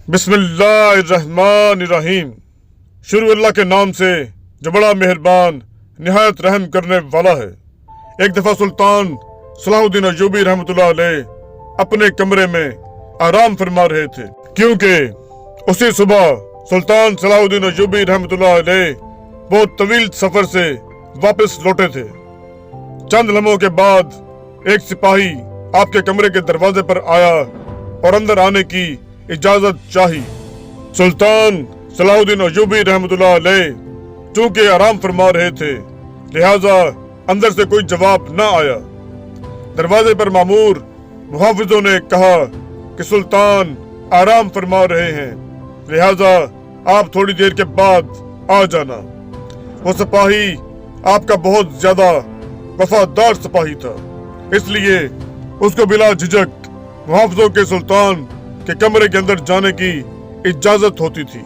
बिस्मिल्लाहिर्रहमानिर्रहीम। शुरू अल्लाह के नाम से जो बड़ा मेहरबान निहायत रहम करने वाला है। एक दफा सुल्तान सलाहुद्दीन अय्यूबी रहमतुल्लाह अलैह अपने कमरे में आराम फरमा रहे थे, क्योंकि उसी सुबह सुल्तान सलाहुद्दीन अय्यूबी रहमतुल्लाह अलैह बहुत तवील सफर से वापस लौटे थे। चंद लम्हों के बाद एक सिपाही आपके कमरे के दरवाजे पर आया और अंदर आने की इजाजत चाही। सुल्तान सलाहुद्दीन अय्यूबी रहमतुल्लाह अलैह चूंकि आराम फरमा रहे थे, लिहाजा अंदर से कोई जवाब न आया। दरवाजे पर मामूर मुहाफिजों ने कहा कि सुल्तान आराम फरमा रहे हैं, लिहाजा आप थोड़ी देर के बाद आ जाना। वो सिपाही आपका बहुत ज्यादा वफादार सिपाही था, इसलिए उसको बिला झिझक मुहाफिजों के सुल्तान के कमरे के अंदर जाने की इजाजत होती थी।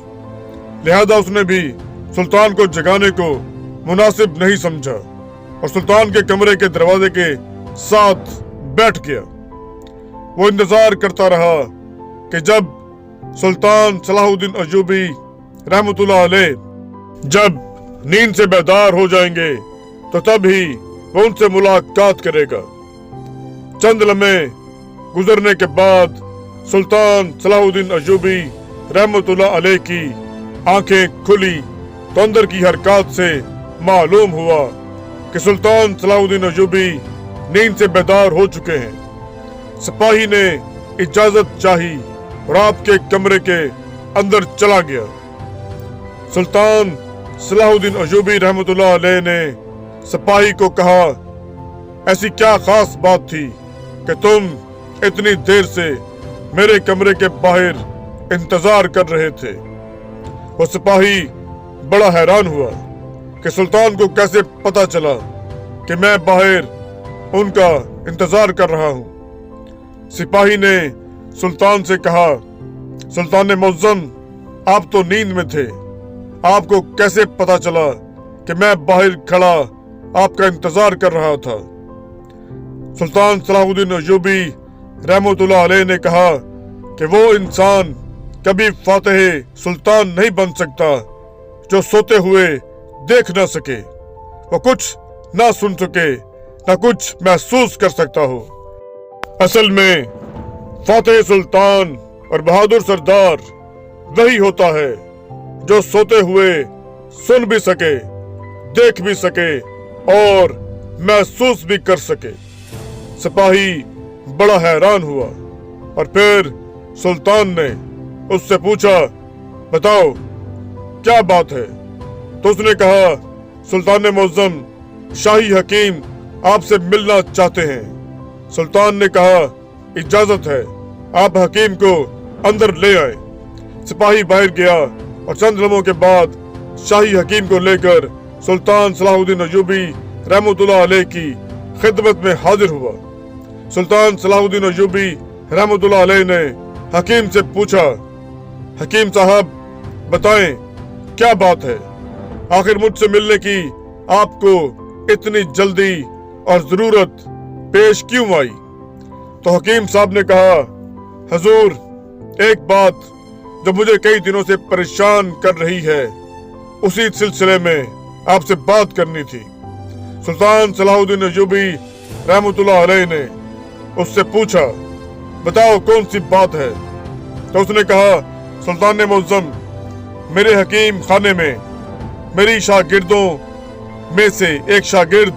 लिहाजा उसने भी सुल्तान को जगाने को मुनासिब नहीं समझा और सुल्तान के कमरे के दरवाजे के साथ बैठ गया। वो इंतजार करता रहा कि जब सुल्तान सलाहुद्दीन अय्यूबी रहमतुल्लाह अलैह जब नींद से बेदार हो जाएंगे तो तब ही वो उनसे मुलाकात करेगा। चंद लम्हे गुजरने के बाद सुल्तान सलाहुद्दीन अय्यूबी रहमतुल्लाह अलैह की आंखें खुली तो अंदर की हरकत से मालूम हुआ कि सुल्तान सलाहुद्दीन अय्यूबी नींद से बेदार हो चुके हैं। सिपाही ने इजाजत चाही और आपके कमरे के अंदर चला गया। सुल्तान सलाहुद्दीन अय्यूबी रहमतुल्लाह अलैह ने सिपाही को कहा, ऐसी क्या खास बात थी कि तुम इतनी देर से मेरे कमरे के बाहर इंतजार कर रहे थे। वो सिपाही बड़ा हैरान हुआ कि सुल्तान को कैसे पता चला कि मैं बाहर उनका इंतजार कर रहा हूँ। सिपाही ने सुल्तान से कहा, सुल्तान मुअज्जम, आप तो नींद में थे, आपको कैसे पता चला कि मैं बाहर खड़ा आपका इंतजार कर रहा था? सुल्तान सलाहुद्दीन अय्यूबी रहमतुल्लाह अलैह ने कहा कि वो इंसान कभी फातिह सुल्तान नहीं बन सकता जो सोते हुए देख ना सके, वो कुछ ना सुन सके, ना कुछ महसूस कर सकता हो। असल में फातिह सुल्तान और बहादुर सरदार वही होता है जो सोते हुए सुन भी सके, देख भी सके और महसूस भी कर सके। सिपाही बड़ा हैरान हुआ और फिर सुल्तान ने उससे पूछा, बताओ क्या बात है? तो उसने कहा, सुल्तान मुअज्जम, शाही हकीम आपसे मिलना चाहते हैं। सुल्तान ने कहा, इजाजत है, आप हकीम को अंदर ले आए। सिपाही बाहर गया और चंद लम्हों के बाद शाही हकीम को लेकर सुल्तान सलाहुद्दीन अय्यूबी रहमतुल्लाह अलैह की खिदमत में हाजिर हुआ। सुल्तान सलाहुद्दीन अय्यूबी रहमतुल्लाह अलैह ने हकीम से पूछा, हकीम साहब बताएं क्या बात है? आखिर मुझसे मिलने की आपको इतनी जल्दी और जरूरत पेश क्यों आई? तो हकीम साहब ने कहा, हुजूर, एक बात जो मुझे कई दिनों से परेशान कर रही है, उसी सिलसिले में आपसे बात करनी थी। सुल्तान सलाहुद्दीन अय्यूबी रहमतुल्लाह अलैह ने उससे पूछा, बताओ कौन सी बात है? तो उसने कहा, सुल्तान मुअज्जम, मेरे हकीम खाने में मेरी शागिर्दों में से एक शागिर्द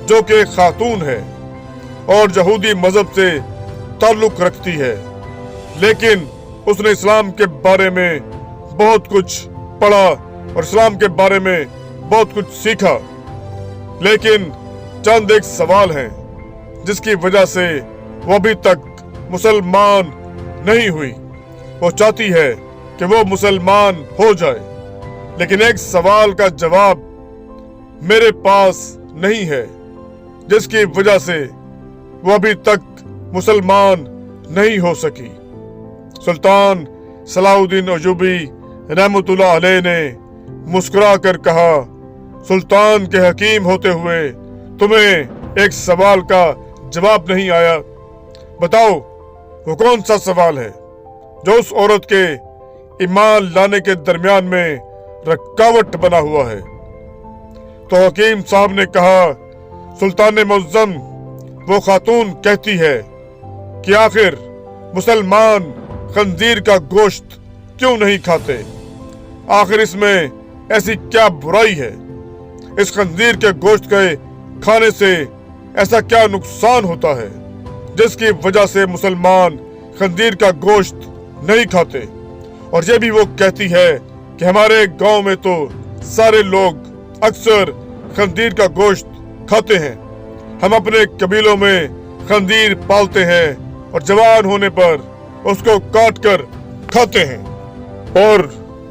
जो कि एक खातून है और यहूदी मजहब से ताल्लुक रखती है, लेकिन उसने इस्लाम के बारे में बहुत कुछ पढ़ा और इस्लाम के बारे में बहुत कुछ सीखा, लेकिन चंद एक सवाल हैं जिसकी वजह से वो अभी तक मुसलमान नहीं हुई। वो चाहती है कि वो मुसलमान हो जाए, लेकिन एक सवाल का जवाब मेरे पास नहीं है, जिसकी वजह से वो अभी तक मुसलमान नहीं हो सकी। सुल्तान सलाहुद्दीन अय्यूबी रहमतुल्लाह अलैह ने मुस्कुरा कर कहा, सुल्तान के हकीम होते हुए तुम्हें एक सवाल का जवाब नहीं आया? बताओ वो कौन सा सवाल है? जो उस औरत के ईमान लाने के दरमियान में रुकावट बना हुआ है। तो हकीम साहब ने कहा, सुल्तान मुअज्जम, वो खातून कहती है कि आखिर मुसलमान खंजीर का गोश्त क्यों नहीं खाते? आखिर इसमें ऐसी क्या बुराई है? इस खंजीर के गोश्त के खाने से ऐसा क्या नुकसान होता है जिसकी वजह से मुसलमान खंजीर का गोश्त नहीं खाते? और ये भी वो कहती है कि हमारे गांव में तो सारे लोग अक्सर खंजीर का गोश्त खाते हैं। हम अपने कबीलों में खंजीर पालते हैं और जवान होने पर उसको काट कर खाते हैं। और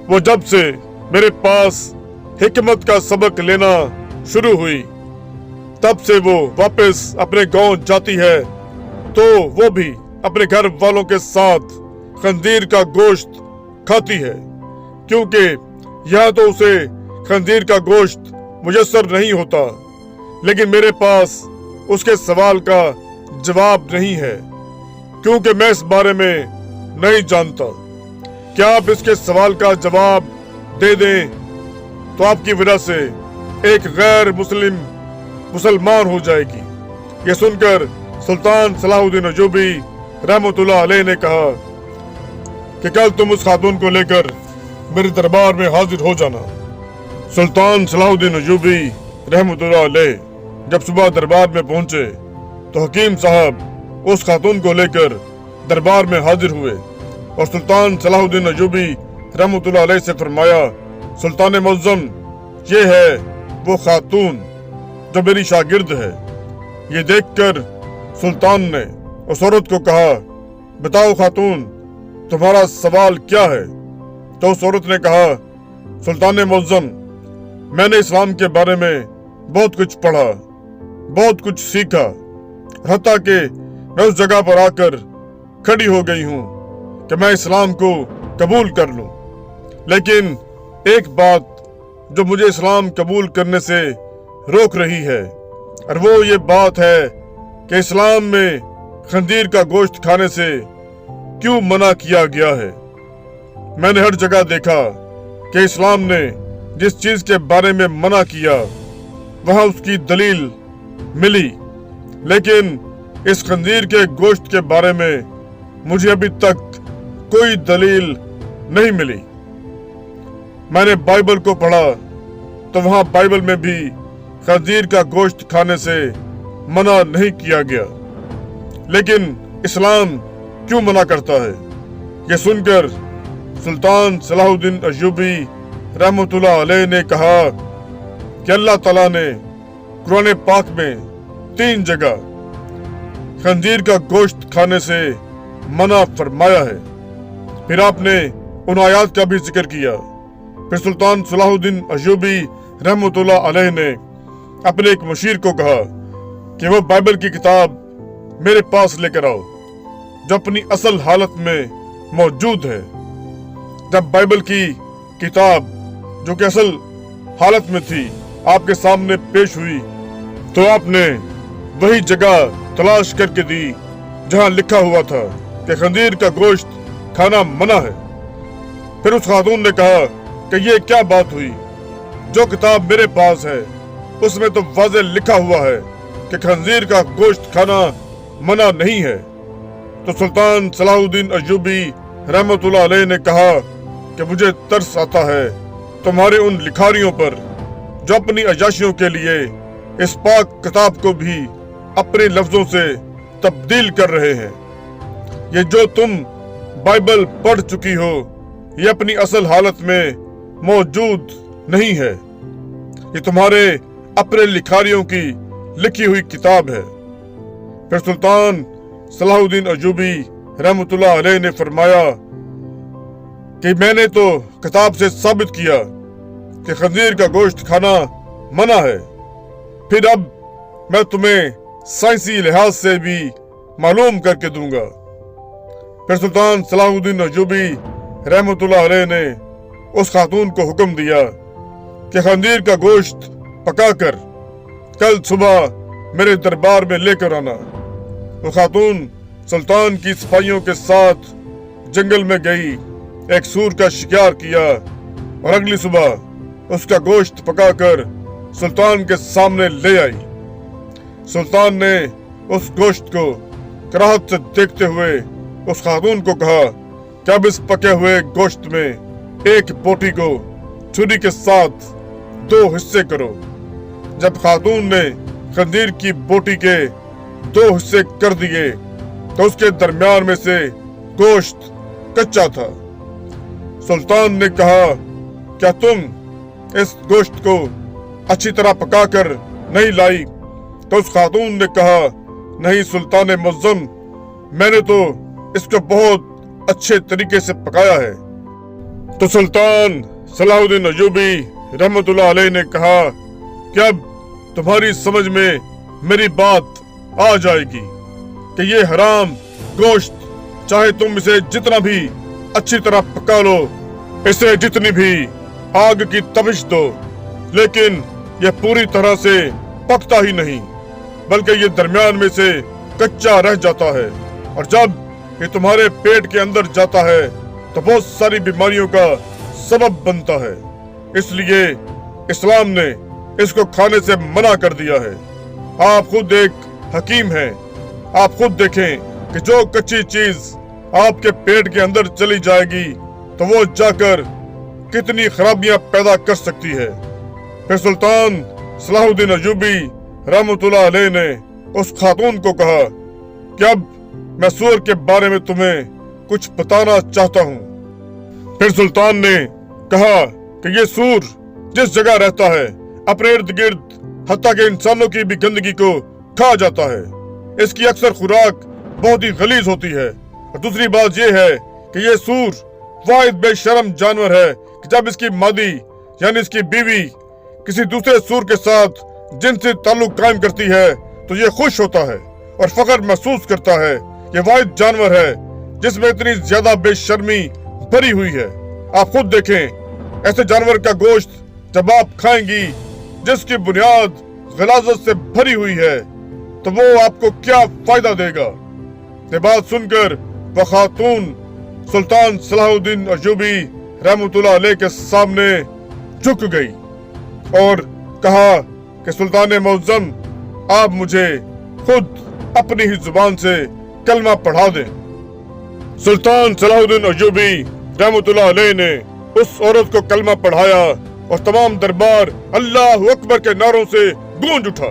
वो जब से मेरे पास हिकमत का सबक लेना शुरू हुई, तब से वो वापस अपने गांव जाती है तो वो भी अपने घर वालों के साथ खंजीर का गोश्त खाती है, क्योंकि यहाँ तो उसे खंजीर का गोश्त मुयस्सर नहीं होता। लेकिन मेरे पास उसके सवाल का जवाब नहीं है, क्योंकि मैं इस बारे में नहीं जानता। क्या आप इसके सवाल का जवाब दे दें तो आपकी वजह से एक गैर मुसलमान हो जाएगी। ये सुनकर सुल्तान सलाहुद्दीन अय्यूबी रहमतुल्लाह अलैह ने कहा कि कल तुम उस खातून को लेकर मेरे दरबार में हाजिर हो जाना। सुल्तान सलाहुद्दीन अय्यूबी रहमतुल्लाह अलैह जब सुबह दरबार में पहुंचे तो हकीम साहब उस खातून को लेकर दरबार में हाजिर हुए और सुल्तान सलाहुद्दीन अय्यूबी रहमतुल्लाह अलैह से फरमाया, सुल्तान मुअज्जम, ये है वो खातून जो मेरी शागिर्द है। ये देखकर सुल्तान ने उस औरत को कहा, बताओ खातून, तुम्हारा सवाल क्या है? तो उस औरत ने कहा, सुल्तान मुअज्जम, मैंने इस्लाम के बारे में बहुत कुछ पढ़ा, बहुत कुछ सीखा, हत्ता कि मैं उस जगह पर आकर खड़ी हो गई हूँ कि मैं इस्लाम को कबूल कर लूँ। लेकिन एक बात जो मुझे इस्लाम कबूल करने से रोक रही है, और वो ये बात है कि इस्लाम में खंजीर का गोश्त खाने से क्यों मना किया गया है। मैंने हर जगह देखा कि इस्लाम ने जिस चीज के बारे में मना किया वहां उसकी दलील मिली, लेकिन इस खंजीर के गोश्त के बारे में मुझे अभी तक कोई दलील नहीं मिली। मैंने बाइबल को पढ़ा तो वहां बाइबल में भी खंजीर का गोश्त खाने से मना नहीं किया गया, लेकिन इस्लाम क्यों मना करता है? यह सुनकर सुल्तान सलाहुद्दीन अय्यूबी रहमतुल्लाह अलैह ने कहा कि अल्लाह ताला ने कुरान पाक में 3 जगह खंजीर का गोश्त खाने से मना फरमाया है। फिर आपने उन आयात का भी जिक्र किया। फिर सुल्तान सलाहुद्दीन अय्यूबी रहमतुल्लाह अलैह ने अपने एक मुशीर को कहा कि वो बाइबल की किताब मेरे पास लेकर आओ जो अपनी असल हालत में मौजूद है। जब बाइबल की किताब जो कि असल हालत में थी आपके सामने पेश हुई तो आपने वही जगह तलाश करके दी जहां लिखा हुआ था कि खंजीर का गोश्त खाना मना है। फिर उस खातून ने कहा कि ये क्या बात हुई? जो किताब मेरे पास है उसमें तो वाज़े लिखा हुआ है कि खंजीर का गोश्त खाना मना नहीं है। तो सुल्तान सलाहुद्दीन अय्यूबी रहमतुल्लाह अलैह ने कहा कि मुझे तरस आता है तुम्हारे उन लिखारियों पर जो अपनी अयाशियों के लिए इस पाक किताब को भी अपने लफ्जों से तब्दील कर रहे हैं। ये जो तुम बाइबल पढ़ चुकी हो ये अपनी असल हालत में मौजूद नहीं है। ये तुम्हारे अपने लिखारियों की लिखी हुई किताब है। फिर सुल्तान सलाहुद्दीन अय्यूबी रहमतुल्लाह अलैह ने फरमाया कि मैंने तो किताब से साबित किया कि खंजीर का गोश्त खाना मना है, फिर अब मैं तुम्हें साइंसी लिहाज से भी मालूम करके दूंगा। फिर सुल्तान सलाहुद्दीन अय्यूबी रहमतुल्लाह अलैह ने उस खातून को हुक्म दिया कि खंजीर का गोश्त पकाकर कल सुबह मेरे दरबार में लेकर आना। वो खातून सुल्तान की सिपाहियों के साथ जंगल में गई, एक सूर का शिकार किया और अगली सुबह उसका गोश्त पकाकर सुल्तान के सामने ले आई। सुल्तान ने उस गोश्त को कराहत से देखते हुए उस खातून को कहा कि अब इस पके हुए गोश्त में एक बोटी को छुरी के साथ 2 हिस्से करो। जब खातून ने खंजीर की बोटी के 2 हिस्से कर दिए तो उसके दरमियान में से गोश्त कच्चा था। सुल्तान ने कहा, क्या तुम इस गोश्त को अच्छी तरह पकाकर नहीं लाई? तो उस खातून ने कहा, नहीं सुल्तान मुअज्जम, मैंने तो इसको बहुत अच्छे तरीके से पकाया है। तो सुल्तान सलाहुद्दीन अय्यूबी रहमतुल्लाह अलैह ने कहा कि अब तुम्हारी समझ में मेरी बात आ जाएगी कि ये हराम गोश्त चाहे तुम इसे जितना भी अच्छी तरह पका लो, इसे जितनी भी आग की तपिश दो, लेकिन यह पूरी तरह से पकता ही नहीं, बल्कि ये दरमियान में से कच्चा रह जाता है। और जब ये तुम्हारे पेट के अंदर जाता है तो बहुत सारी बीमारियों का सबब बनता है। इसलिए इस्लाम ने इसको खाने से मना कर दिया है। आप खुद एक हकीम हैं, आप खुद देखें कि जो कच्ची चीज आपके पेट के अंदर चली जाएगी तो वो जाकर कितनी खराबियां पैदा कर सकती है। फिर सुल्तान सलाहुद्दीन अय्यूबी रहमतुल्लाह अलैह ने उस खातून को कहा कि अब मैं सूअर के बारे में तुम्हें कुछ बताना चाहता हूँ। फिर सुल्तान ने कहा कि ये सूर जिस जगह रहता है अपने इर्द गिर्द हत्ता के इंसानों की भी गंदगी को खा जाता है। इसकी अक्सर खुराक बहुत ही गलीज होती है। और दूसरी बात यह है कि ये सूर वाहिद बेशरम जानवर है कि जब इसकी मादी यानी इसकी बीवी किसी दूसरे सूर के साथ जिनसे ताल्लुक कायम करती है तो ये खुश होता है और फख्र महसूस करता है। ये वाहिद जानवर है जिसमें इतनी ज्यादा बेशर्मी भरी हुई है। आप खुद देखें, ऐसे जानवर का गोश्त जब आप खाएंगी जिसकी बुनियाद गलाजत से भरी हुई है तो वो आपको क्या फायदा देगा। ये बात सुनकर वह खातून सुल्तान सलाहुद्दीन अय्यूबी रहमतुल्लाह अलैह के सामने झुक गई और कहा कि सुल्तान मुअज्जम, आप मुझे खुद अपनी ही जुबान से कलमा पढ़ा दें। सुल्तान सलाहुद्दीन अय्यूबी रहमतुल्लाह अलैह ने उस औरत को कलमा पढ़ाया और तमाम दरबार अल्लाह अकबर के नारों से गूंज उठा।